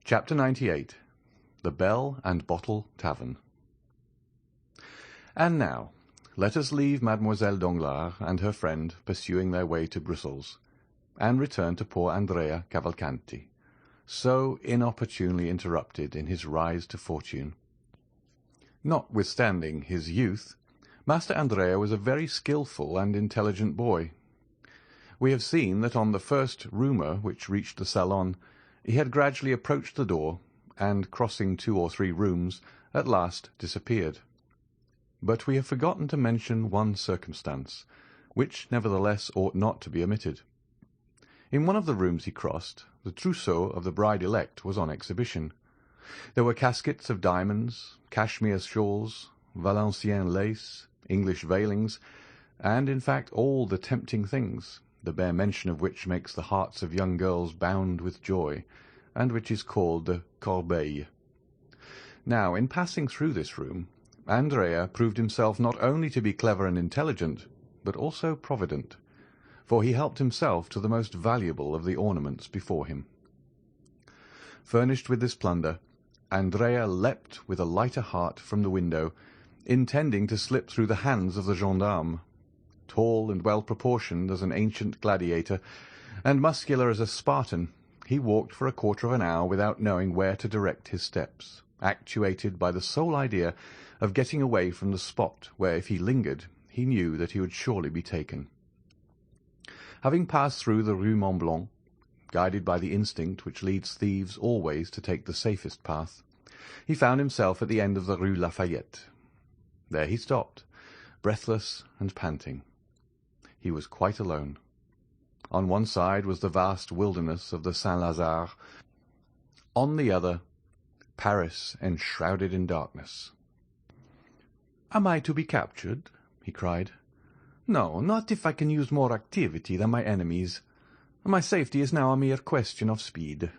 Chapter 98. The Bell and Bottle Tavern. And now, let us leave Mademoiselle Danglars and her friend pursuing their way to Brussels, and return to poor Andrea Cavalcanti, so inopportunely interrupted in his rise to fortune. Notwithstanding his youth, Master Andrea was a very skilful and intelligent boy. We have seen that on the first rumour which reached the salon, he had gradually approached the door, and, crossing 2 or 3 rooms, at last disappeared. But we have forgotten to mention one circumstance, which nevertheless ought not to be omitted. In one of the rooms he crossed, the trousseau of the bride-elect was on exhibition. There were caskets of diamonds, cashmere shawls, Valenciennes lace, English veilings, and, in fact, all the tempting things, the bare mention of which makes the hearts of young girls bound with joy, and which is called the corbeille. Now, in passing through this room, Andrea proved himself not only to be clever and intelligent, but also provident, for he helped himself to the most valuable of the ornaments before him. Furnished with this plunder, Andrea leapt with a lighter heart from the window, intending to slip through the hands of the gendarme. Tall and well-proportioned as an ancient gladiator, and muscular as a Spartan, he walked for a quarter of an hour without knowing where to direct his steps, actuated by the sole idea of getting away from the spot where, if he lingered, he knew that he would surely be taken. Having passed through the Rue Mont Blanc, guided by the instinct which leads thieves always to take the safest path, he found himself at the end of the Rue Lafayette. There he stopped, breathless and panting. He was quite alone. On one side was the vast wilderness of the Saint-Lazare, on the other, Paris enshrouded in darkness. "Am I to be captured?" he cried. "No, not if I can use more activity than my enemies. My safety is now a mere question of speed."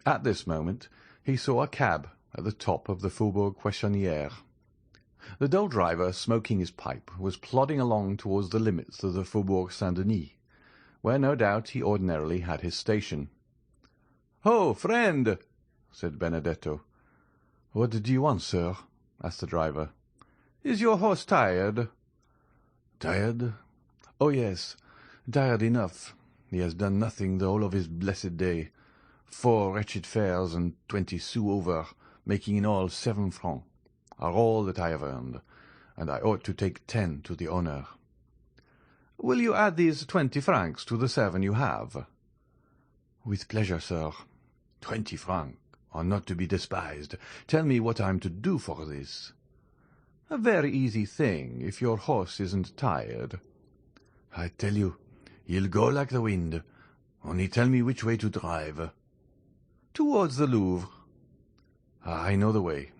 At this moment he saw a cab at the top of the Faubourg Poissonnière. The dull driver, smoking his pipe, was plodding along towards the limits of the Faubourg Saint-Denis, where no doubt he ordinarily had his station. "Ho, friend!" said Benedetto. "What do you want, sir?" asked the driver. "Is your horse tired?" "Tired? Oh, yes, tired enough. He has done nothing the whole of his blessed day. 4 wretched fares and 20 sous over, making in all 7 francs, are all that I have earned, and I ought to take 10 to the owner." "Will you add these 20 francs to the 7 you have?" "With pleasure, sir. 20 francs are not to be despised. Tell me what I am to do for this." "A very easy thing, if your horse isn't tired." "I tell you, he'll go like the wind. Only tell me which way to drive." "Towards the Louvre." "I know the way.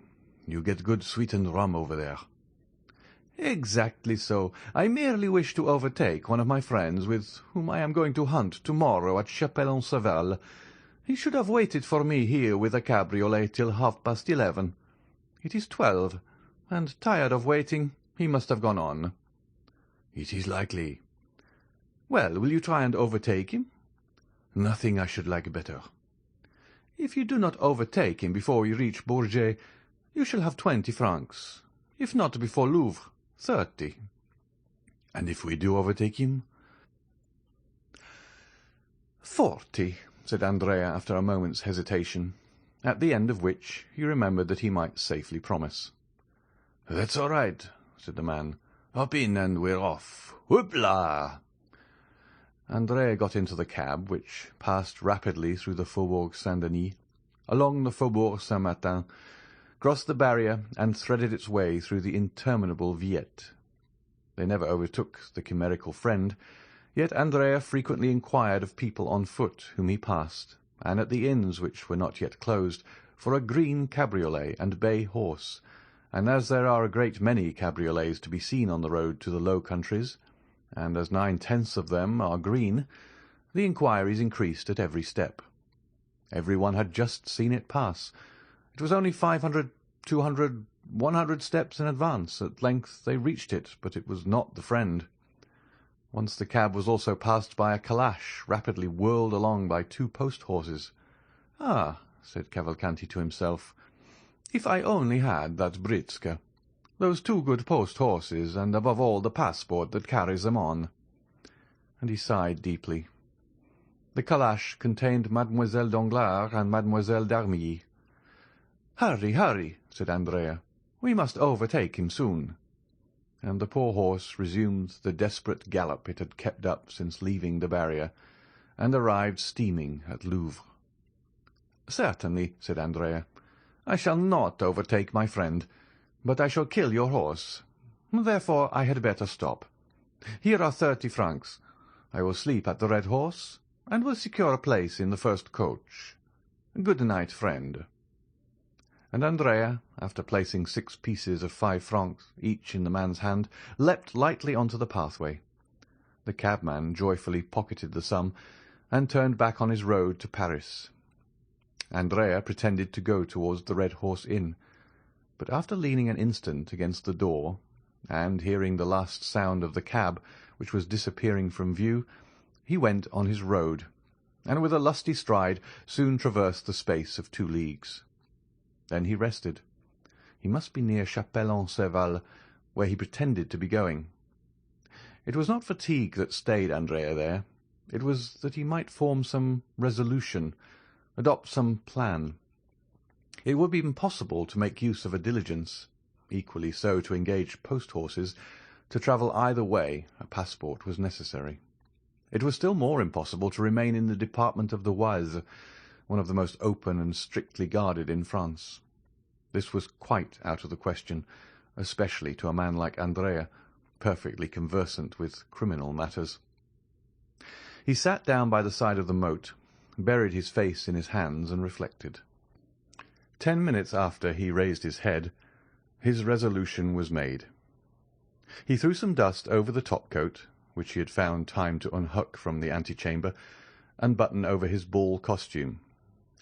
You get good sweetened rum over there." "Exactly so. I merely wish to overtake one of my friends with whom I am going to hunt tomorrow at Chapelle-en-Savel. He should have waited for me here with a cabriolet till 11:30. It is 12, and, tired of waiting, he must have gone on." "It is likely." "Well, will you try and overtake him?" "Nothing I should like better." "If you do not overtake him before you reach Bourget, you shall have 20 francs. If not before Louvre, 30. "And if we do overtake him?" 40, said Andrea after a moment's hesitation, at the end of which he remembered that he might safely promise. "That's all right," said the man. "Hop in and we're off. Whoop-la!" Andrea got into the cab, which passed rapidly through the Faubourg Saint-Denis, along the Faubourg Saint-Martin, crossed the barrier, and threaded its way through the interminable Villette. They never overtook the chimerical friend, yet Andrea frequently inquired of people on foot whom he passed, and at the inns which were not yet closed, for a green cabriolet and bay horse, and as there are a great many cabriolets to be seen on the road to the Low Countries, and as 9/10 of them are green, the inquiries increased at every step. Every one had just seen it pass. It was only 500, 200, 100 steps in advance. At length they reached it, but it was not the friend. Once the cab was also passed by a calash, rapidly whirled along by 2 post-horses. "Ah," said Cavalcanti to himself, "if I only had that Britska, those 2 good post-horses, and above all the passport that carries them on." And he sighed deeply. The calash contained Mademoiselle Danglars and Mademoiselle d'Armilly. "Hurry, hurry," said Andrea. "We must overtake him soon." And the poor horse resumed the desperate gallop it had kept up since leaving the barrier, and arrived steaming at Louvres. "Certainly," said Andrea. "I shall not overtake my friend, but I shall kill your horse. Therefore I had better stop. Here are 30 francs. I will sleep at the Red Horse, and will secure a place in the first coach. Good night, friend." And Andrea, after placing 6 pieces of 5 francs each in the man's hand, leapt lightly on to the pathway. The cabman joyfully pocketed the sum, and turned back on his road to Paris. Andrea pretended to go towards the Red Horse Inn, but after leaning an instant against the door, and hearing the last sound of the cab, which was disappearing from view, he went on his road, and with a lusty stride soon traversed the space of 2 leagues. Then he rested. He must be near Chapelle-en-Serval, where he pretended to be going. It was not fatigue that stayed Andrea there. It was that he might form some resolution, adopt some plan. It would be impossible to make use of a diligence, equally so to engage post-horses. To travel either way a passport was necessary. It was still more impossible to remain in the department of the Oise, one of the most open and strictly guarded in France. This was quite out of the question, especially to a man like Andrea, perfectly conversant with criminal matters. He sat down by the side of the moat, buried his face in his hands, and reflected. 10 minutes after he raised his head, his resolution was made. He threw some dust over the top-coat, which he had found time to unhook from the antechamber, and button over his ball costume,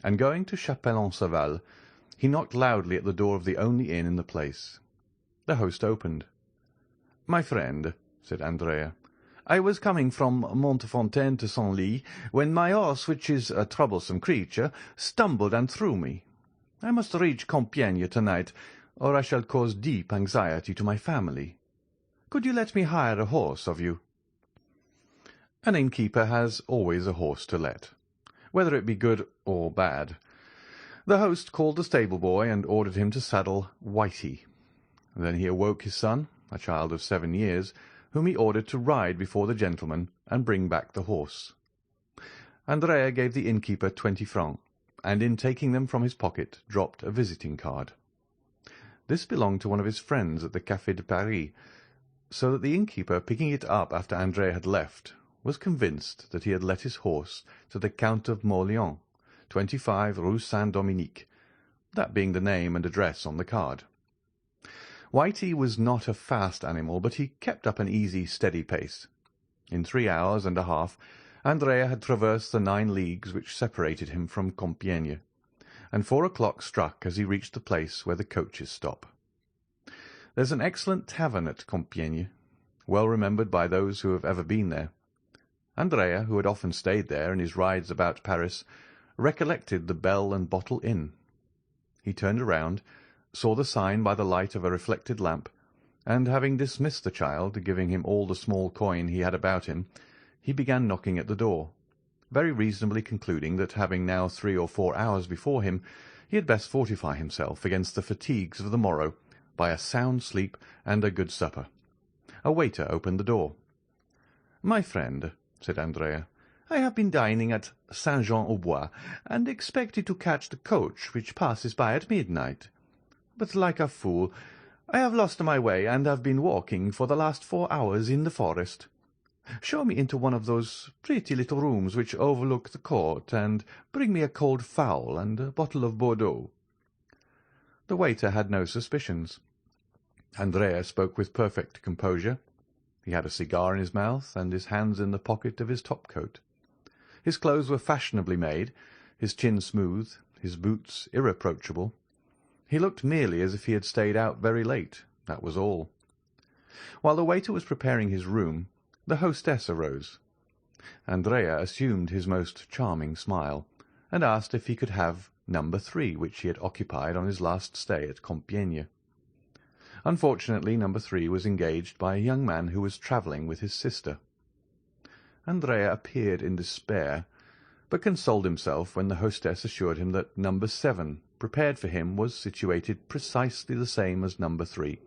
and going to Chapelle-en-Serval, he knocked loudly at the door of the only inn in the place. The host opened. "My friend," said Andrea, "I was coming from Montfontaine to Senlis, when my horse, which is a troublesome creature, stumbled and threw me. I must reach Compiègne to-night, or I shall cause deep anxiety to my family. Could you let me hire a horse of you?" An innkeeper has always a horse to let, whether it be good or bad. The host called the stable-boy and ordered him to saddle Whitey. Then he awoke his son, a child of 7 years, whom he ordered to ride before the gentleman and bring back the horse. Andrea gave the innkeeper 20 francs, and in taking them from his pocket dropped a visiting card. This belonged to one of his friends at the Café de Paris, so that the innkeeper, picking it up after Andrea had left, was convinced that he had let his horse to the Count of Mauléon, 25 Rue Saint-Dominique, that being the name and address on the card. Whitey was not a fast animal, but he kept up an easy, steady pace. In 3 hours and a half, Andrea had traversed the 9 leagues which separated him from Compiègne, and 4 o'clock struck as he reached the place where the coaches stop. There's an excellent tavern at Compiègne, well remembered by those who have ever been there. Andrea, who had often stayed there in his rides about Paris, recollected the Bell and Bottle Inn. He turned around, saw the sign by the light of a reflected lamp, and having dismissed the child, giving him all the small coin he had about him, he began knocking at the door, very reasonably concluding that, having now 3 or 4 hours before him, he had best fortify himself against the fatigues of the morrow by a sound sleep and a good supper. A waiter opened the door. "My friend," said Andrea, "I have been dining at Saint-Jean-au-Bois, and expected to catch the coach which passes by at midnight. But, like a fool, I have lost my way, and have been walking for the last 4 hours in the forest. Show me into one of those pretty little rooms which overlook the court, and bring me a cold fowl and a bottle of Bordeaux." The waiter had no suspicions. Andrea spoke with perfect composure. He had a cigar in his mouth, and his hands in the pocket of his top-coat. His clothes were fashionably made, his chin smooth, his boots irreproachable. He looked merely as if he had stayed out very late, that was all. While the waiter was preparing his room, the hostess arose. Andrea assumed his most charming smile, and asked if he could have number 3, which he had occupied on his last stay at Compiègne. Unfortunately, number 3 was engaged by a young man who was travelling with his sister. Andrea appeared in despair, but consoled himself when the hostess assured him that number 7, prepared for him, was situated precisely the same as number 3,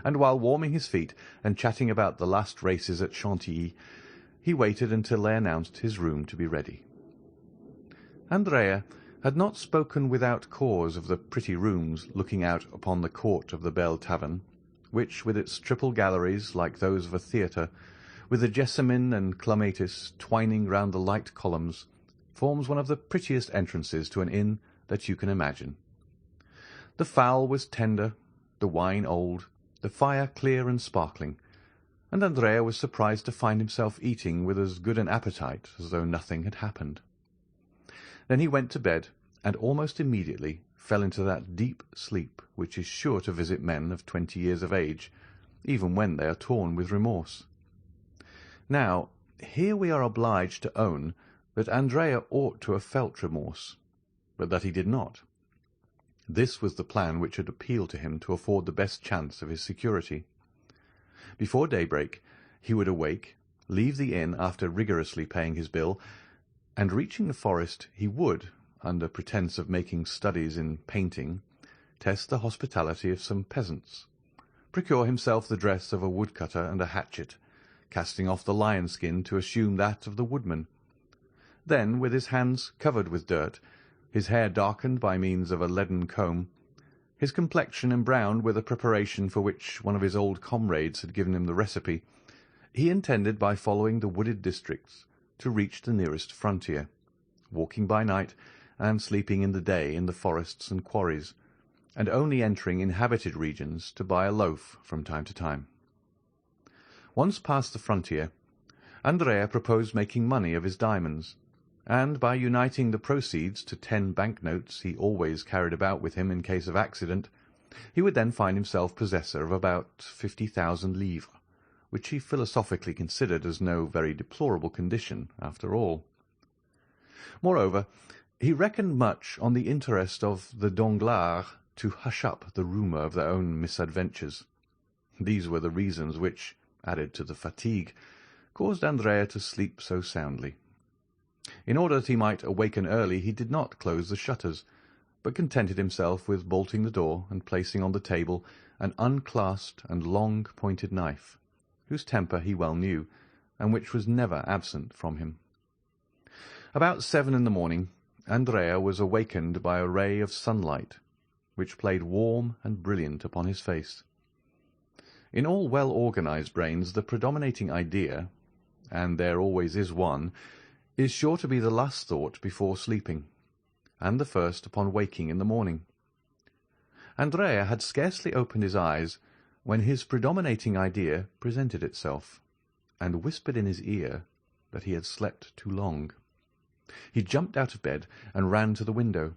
and while warming his feet and chatting about the last races at Chantilly, he waited until they announced his room to be ready. Andrea had not spoken without cause of the pretty rooms looking out upon the court of the Belle Tavern, which, with its triple galleries like those of a theatre, with the jessamine and clematis twining round the light columns, forms one of the prettiest entrances to an inn that you can imagine. The fowl was tender, the wine old, the fire clear and sparkling, and Andrea was surprised to find himself eating with as good an appetite as though nothing had happened. Then he went to bed, and almost immediately fell into that deep sleep which is sure to visit men of 20 years of age, even when they are torn with remorse. Now, here we are obliged to own that Andrea ought to have felt remorse, but that he did not. This was the plan which had appealed to him to afford the best chance of his security. Before daybreak he would awake, leave the inn after rigorously paying his bill, and reaching the forest he would, under pretence of making studies in painting, test the hospitality of some peasants, procure himself the dress of a woodcutter and a hatchet, casting off the lion-skin to assume that of the woodman. Then, with his hands covered with dirt, his hair darkened by means of a leaden comb, his complexion embrowned with a preparation for which one of his old comrades had given him the recipe, he intended, by following the wooded districts, to reach the nearest frontier, walking by night and sleeping in the day in the forests and quarries, and only entering inhabited regions to buy a loaf from time to time. Once past the frontier, Andrea proposed making money of his diamonds, and by uniting the proceeds to 10 banknotes he always carried about with him in case of accident, he would then find himself possessor of about 50,000 livres, which he philosophically considered as no very deplorable condition after all. Moreover, he reckoned much on the interest of the Danglars to hush up the rumour of their own misadventures. These were the reasons which, added to the fatigue, caused Andrea to sleep so soundly. In order that he might awaken early, he did not close the shutters, but contented himself with bolting the door and placing on the table an unclasped and long-pointed knife, whose temper he well knew, and which was never absent from him. About 7 in the morning, Andrea was awakened by a ray of sunlight, which played warm and brilliant upon his face. In all well-organized brains the predominating idea, and there always is one, is sure to be the last thought before sleeping, and the first upon waking in the morning. Andrea had scarcely opened his eyes when his predominating idea presented itself, and whispered in his ear that he had slept too long. He jumped out of bed and ran to the window.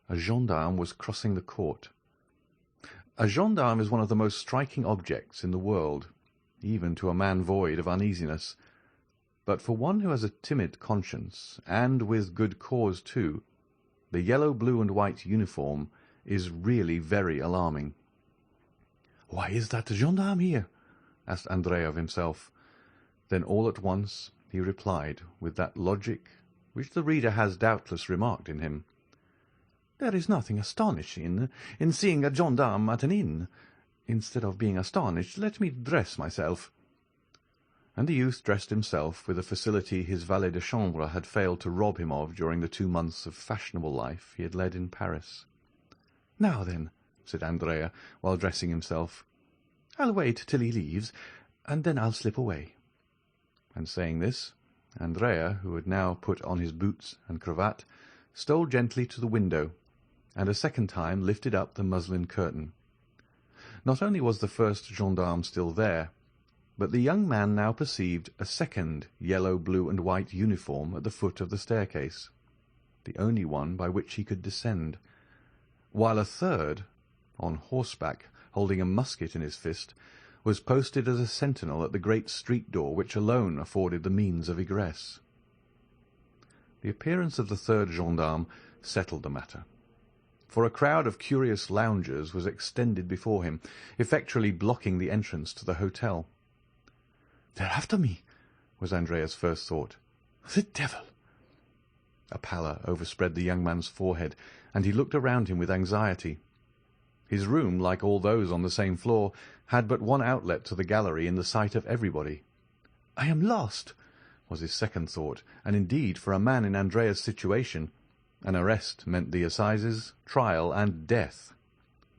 A gendarme was crossing the court. A gendarme is one of the most striking objects in the world, even to a man void of uneasiness, but for one who has a timid conscience, and with good cause too, the yellow, blue, and white uniform is really very alarming. "Why is that gendarme here?" asked Andrea of himself. Then all at once he replied with that logic which the reader has doubtless remarked in him. "There is nothing astonishing in seeing a gendarme at an inn. Instead of being astonished, let me dress myself." And the youth dressed himself with a facility his valet de chambre had failed to rob him of during the 2 months of fashionable life he had led in Paris. "Now then," said Andrea, while dressing himself, "I'll wait till he leaves, and then I'll slip away." And saying this, Andrea, who had now put on his boots and cravat, stole gently to the window, and a second time lifted up the muslin curtain. Not only was the first gendarme still there, but the young man now perceived a second yellow, blue, and white uniform at the foot of the staircase, the only one by which he could descend, while a third, on horseback, holding a musket in his fist, was posted as a sentinel at the great street door which alone afforded the means of egress. The appearance of the third gendarme settled the matter, for a crowd of curious loungers was extended before him, effectually blocking the entrance to the hotel. "They're after me," was Andrea's first thought. "The devil!" A pallor overspread the young man's forehead, and he looked around him with anxiety. His room, like all those on the same floor, had but one outlet to the gallery in the sight of everybody. "I am lost," was his second thought, and indeed, for a man in Andrea's situation, an arrest meant the assizes, trial, and death.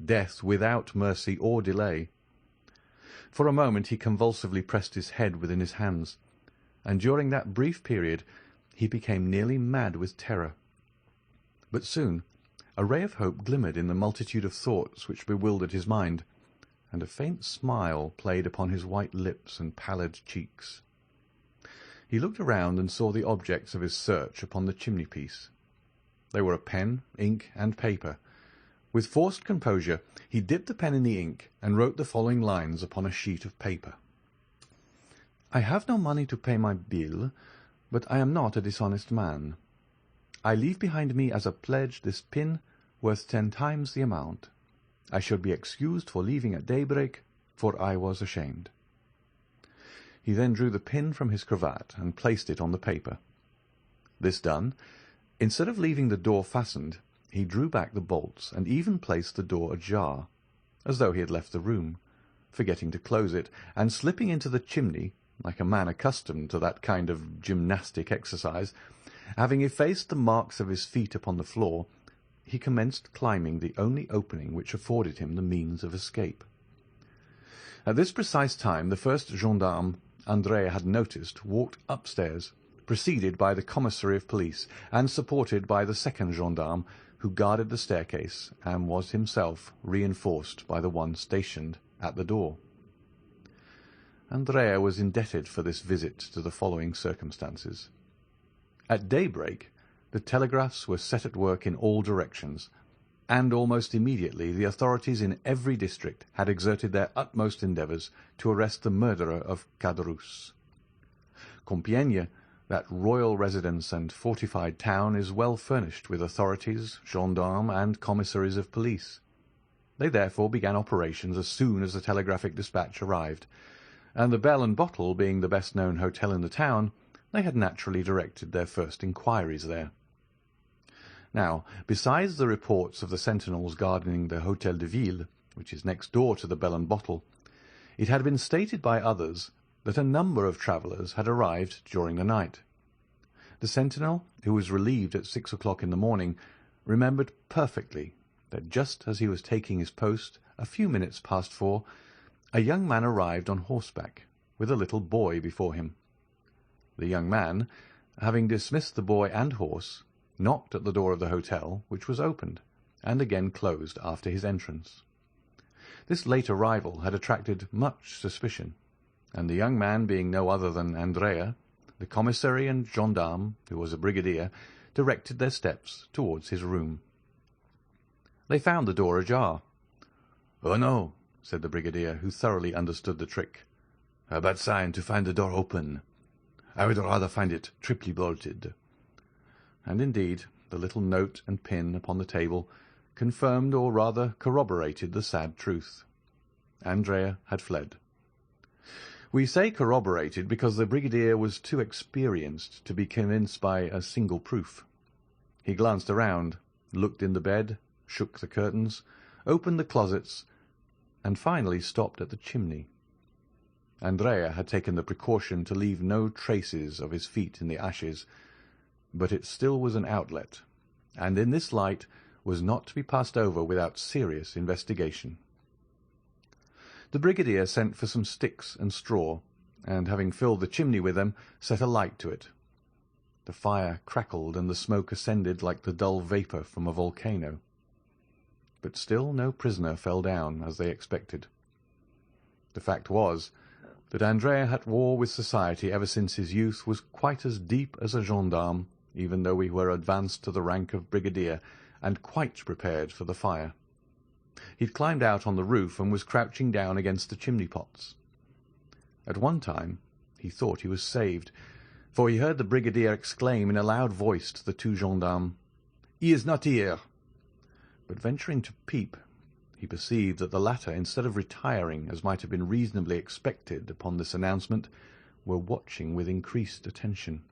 Death without mercy or delay. For a moment he convulsively pressed his head within his hands, and during that brief period he became nearly mad with terror. But soon a ray of hope glimmered in the multitude of thoughts which bewildered his mind, and a faint smile played upon his white lips and pallid cheeks. He looked around and saw the objects of his search upon the chimney-piece. They were a pen, ink, and paper. With forced composure he dipped the pen in the ink and wrote the following lines upon a sheet of paper. "I have no money to pay my bill, but I am not a dishonest man. I leave behind me as a pledge this pin worth 10 times the amount. I shall be excused for leaving at daybreak, for I was ashamed." He then drew the pin from his cravat and placed it on the paper. This done, instead of leaving the door fastened, he drew back the bolts and even placed the door ajar, as though he had left the room, forgetting to close it, and slipping into the chimney, like a man accustomed to that kind of gymnastic exercise. Having effaced the marks of his feet upon the floor, he commenced climbing the only opening which afforded him the means of escape. At this precise time the first gendarme Andrea had noticed walked upstairs, preceded by the commissary of police, and supported by the second gendarme, who guarded the staircase, and was himself reinforced by the one stationed at the door. Andrea was indebted for this visit to the following circumstances. At daybreak the telegraphs were set at work in all directions, and almost immediately the authorities in every district had exerted their utmost endeavours to arrest the murderer of Caderousse. Compiègne, that royal residence and fortified town, is well furnished with authorities, gendarmes, and commissaries of police. They therefore began operations as soon as the telegraphic dispatch arrived, and the Bell and Bottle being the best-known hotel in the town, they had naturally directed their first inquiries there. Now, besides the reports of the sentinels guarding the Hôtel de Ville, which is next door to the Bell and Bottle, it had been stated by others that a number of travellers had arrived during the night. The sentinel, who was relieved at 6 o'clock in the morning, remembered perfectly that just as he was taking his post, a few minutes past 4, a young man arrived on horseback, with a little boy before him. The young man, having dismissed the boy and horse, knocked at the door of the hotel, which was opened, and again closed after his entrance. This late arrival had attracted much suspicion, and the young man being no other than Andrea, the commissary and gendarme, who was a brigadier, directed their steps towards his room. They found the door ajar. "Oh, no," said the brigadier, who thoroughly understood the trick. "A bad sign to find the door open. I would rather find it triply bolted." And indeed the little note and pin upon the table confirmed, or rather corroborated, the sad truth. Andrea had fled. We say corroborated because the brigadier was too experienced to be convinced by a single proof. He glanced around, looked in the bed, shook the curtains, opened the closets, and finally stopped at the chimney. Andrea had taken the precaution to leave no traces of his feet in the ashes, but it still was an outlet, and in this light was not to be passed over without serious investigation. The brigadier sent for some sticks and straw, and having filled the chimney with them, set a light to it. The fire crackled, and the smoke ascended like the dull vapour from a volcano. But still no prisoner fell down, as they expected. The fact was that Andrea had war with society ever since his youth was quite as deep as a gendarme, even though he were advanced to the rank of brigadier, and quite prepared for the fire. He had climbed out on the roof and was crouching down against the chimney-pots. At one time he thought he was saved, for he heard the brigadier exclaim in a loud voice to the two gendarmes, "He is not here!" But venturing to peep, he perceived that the latter, instead of retiring, as might have been reasonably expected upon this announcement, were watching with increased attention.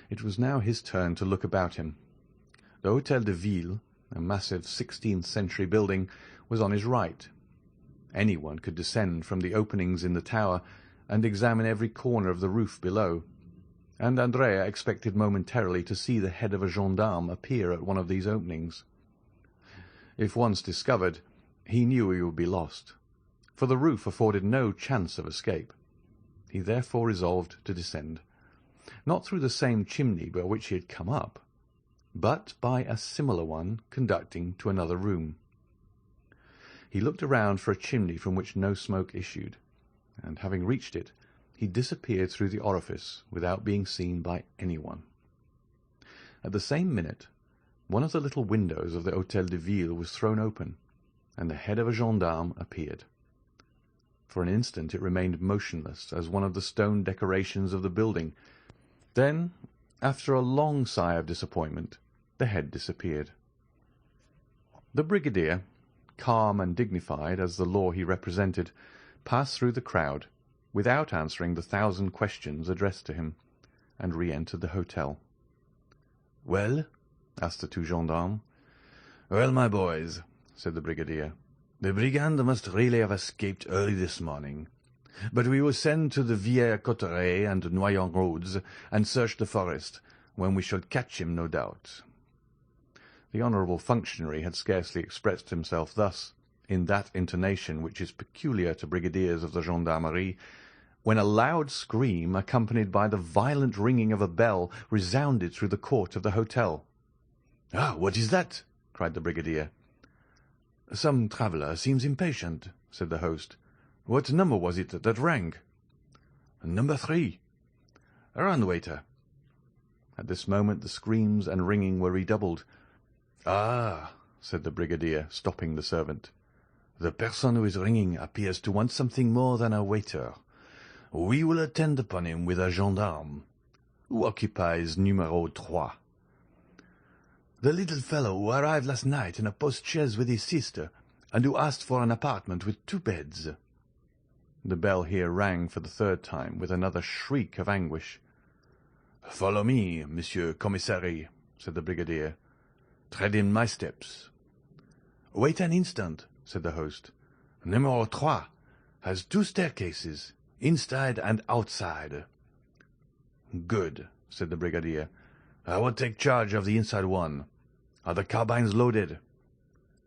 It was now his turn to look about him. The Hôtel de Ville, a massive 16th-century building, was on his right. Anyone could descend from the openings in the tower and examine every corner of the roof below, and Andrea expected momentarily to see the head of a gendarme appear at one of these openings. If once discovered, he knew he would be lost, for the roof afforded no chance of escape. He therefore resolved to descend, not through the same chimney by which he had come up, but by a similar one conducting to another room. He looked around for a chimney from which no smoke issued, and having reached it, he disappeared through the orifice without being seen by anyone. At the same minute, one of the little windows of the Hôtel de Ville was thrown open, and the head of a gendarme appeared. For an instant it remained motionless as one of the stone decorations of the building. Then, after a long sigh of disappointment, the head disappeared. The brigadier, calm and dignified as the law he represented, passed through the crowd, without answering the 1,000 questions addressed to him, and re-entered the hotel. "Well?" asked the two gendarmes. "Well, my boys," said the brigadier, "the brigand must really have escaped early this morning. But we will send to the Villers-Cotterêts and Noyon roads and search the forest, when we shall catch him, no doubt." The honourable functionary had scarcely expressed himself thus, in that intonation which is peculiar to brigadiers of the gendarmerie, when a loud scream, accompanied by the violent ringing of a bell, resounded through the court of the hotel. "Ah, what is that?" cried the brigadier. "Some traveller seems impatient," said the host. "What number was it that rang?" "Number 3. Run, waiter." At this moment the screams and ringing were redoubled. "Ah," said the brigadier, stopping the servant. "The person who is ringing appears to want something more than a waiter. We will attend upon him with a gendarme. Who occupies numéro 3? "The little fellow who arrived last night in a post-chaise with his sister, and who asked for an apartment with 2 beds. The bell here rang for the 3rd time, with another shriek of anguish. "Follow me, Monsieur Commissary," said the brigadier. "Tread in my steps." "Wait an instant," said the host. "Numéro 3 has 2 staircases, inside and outside." "Good," said the brigadier. "I will take charge of the inside one. Are the carbines loaded?"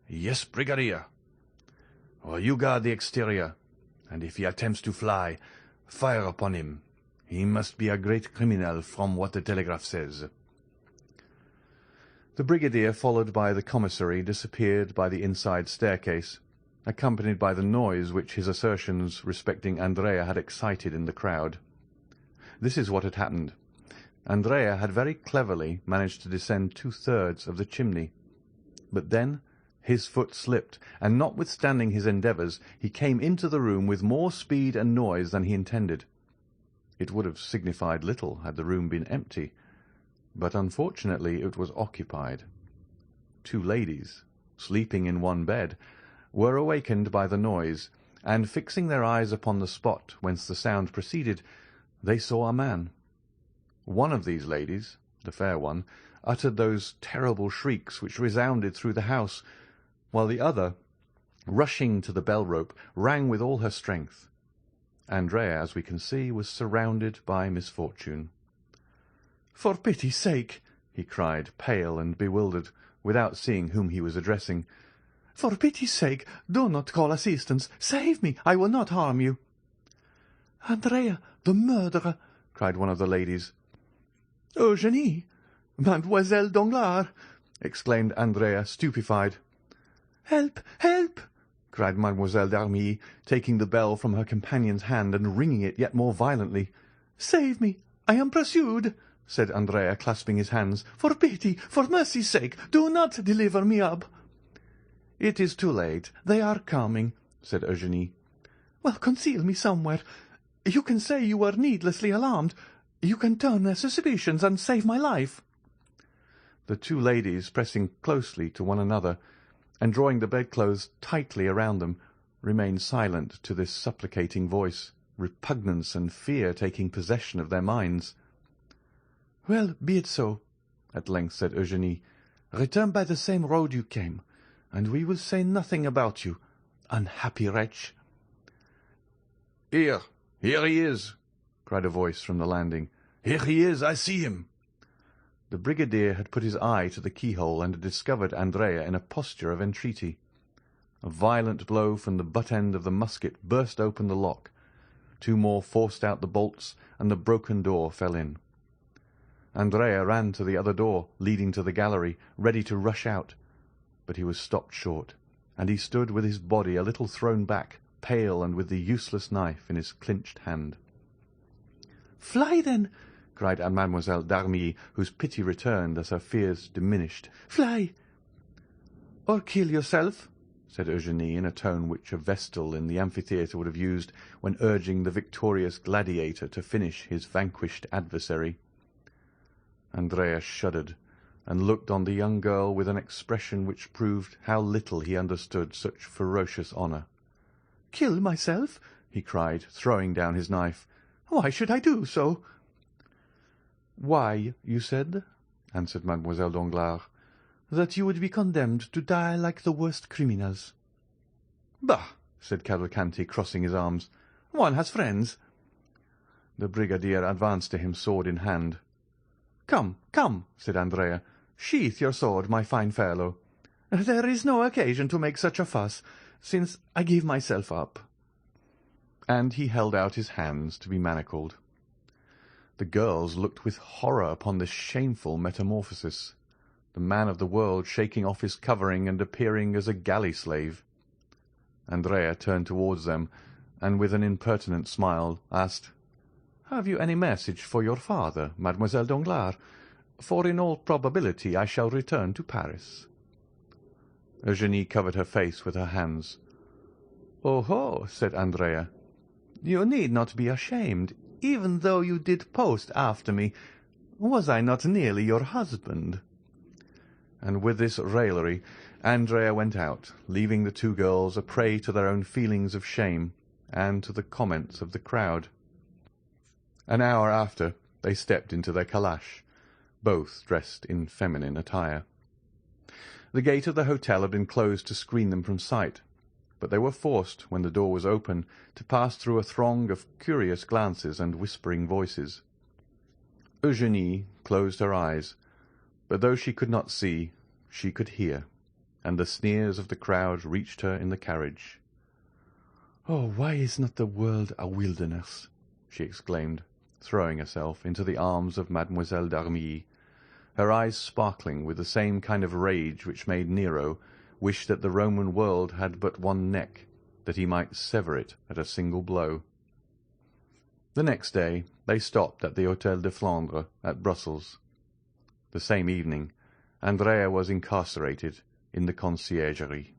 "Yes, brigadier." "Well, you guard the exterior, and if he attempts to fly, fire upon him. He must be a great criminal from what the telegraph says." The brigadier, followed by the commissary, disappeared by the inside staircase, accompanied by the noise which his assertions respecting Andrea had excited in the crowd. This is what had happened. Andrea had very cleverly managed to descend 2/3 of the chimney, but then his foot slipped, and notwithstanding his endeavours, he came into the room with more speed and noise than he intended. It would have signified little had the room been empty, but unfortunately it was occupied. 2 ladies, sleeping in one bed, were awakened by the noise, and fixing their eyes upon the spot whence the sound proceeded, they saw a man. One of these ladies, the fair one, uttered those terrible shrieks which resounded through the house, while the other, rushing to the bell-rope, rang with all her strength. Andrea, as we can see, was surrounded by misfortune. "For pity's sake," he cried, pale and bewildered, without seeing whom he was addressing, "for pity's sake, do not call assistance. Save me. I will not harm you." "Andrea, the murderer!" cried one of the ladies. "Eugénie! Mademoiselle Danglars!" exclaimed Andrea, stupefied. "Help! Help!" cried Mademoiselle d'Armilly, taking the bell from her companion's hand and ringing it yet more violently. "Save me! I am pursued!" said Andrea, clasping his hands. "For pity, for mercy's sake, do not deliver me up!" "It is too late. They are coming," said Eugénie. "Well, conceal me somewhere. You can say you were needlessly alarmed. You can turn their suspicions and save my life." The two ladies, pressing closely to one another, and drawing the bedclothes tightly around them, remained silent to this supplicating voice, repugnance and fear taking possession of their minds. "Well, be it so," at length said Eugénie. "Return by the same road you came, and we will say nothing about you, unhappy wretch." "Here he is!" cried a voice from the landing. "Here he is! I see him!" The brigadier had put his eye to the keyhole and had discovered Andrea in a posture of entreaty. A violent blow from the butt-end of the musket burst open the lock. Two more forced out the bolts, and the broken door fell in. Andrea ran to the other door, leading to the gallery, ready to rush out, but he was stopped short, and he stood with his body a little thrown back, pale and with the useless knife in his clinched hand. "Fly, then!" cried Mademoiselle d'Armilly, whose pity returned as her fears diminished. "Fly!" "Or kill yourself," said Eugénie, in a tone which a vestal in the amphitheatre would have used when urging the victorious gladiator to finish his vanquished adversary. Andrea shuddered, and looked on the young girl with an expression which proved how little he understood such ferocious honour. "Kill myself!" he cried, throwing down his knife. "Why should I do so?" "Why, you said," answered Mademoiselle Danglars, "that you would be condemned to die like the worst criminals." "Bah!" said Cavalcanti, crossing his arms. "One has friends." The brigadier advanced to him, sword in hand. "Come, come," said Andrea. "Sheath your sword, my fine fellow. There is no occasion to make such a fuss, since I give myself up." And he held out his hands to be manacled. The girls looked with horror upon this shameful metamorphosis, the man of the world shaking off his covering and appearing as a galley slave. Andrea turned towards them, and with an impertinent smile asked, "Have you any message for your father, Mademoiselle Danglars? For in all probability I shall return to Paris." Eugénie covered her face with her hands. "Oh-ho!" said Andrea. "You need not be ashamed, even though you did post after me. Was I not nearly your husband?" And with this raillery Andrea went out, leaving the two girls a prey to their own feelings of shame and to the comments of the crowd. An hour after they stepped into their calash, both dressed in feminine attire. The gate of the hotel had been closed to screen them from sight, but they were forced, when the door was open, to pass through a throng of curious glances and whispering voices. Eugénie closed her eyes, but though she could not see, she could hear, and the sneers of the crowd reached her in the carriage. "Oh, why is not the world a wilderness?" she exclaimed, throwing herself into the arms of Mademoiselle d'Armilly, her eyes sparkling with the same kind of rage which made Nero wish that the Roman world had but one neck, that he might sever it at a single blow. The next day they stopped at the Hôtel de Flandre at Brussels. The same evening Andrea was incarcerated in the Conciergerie.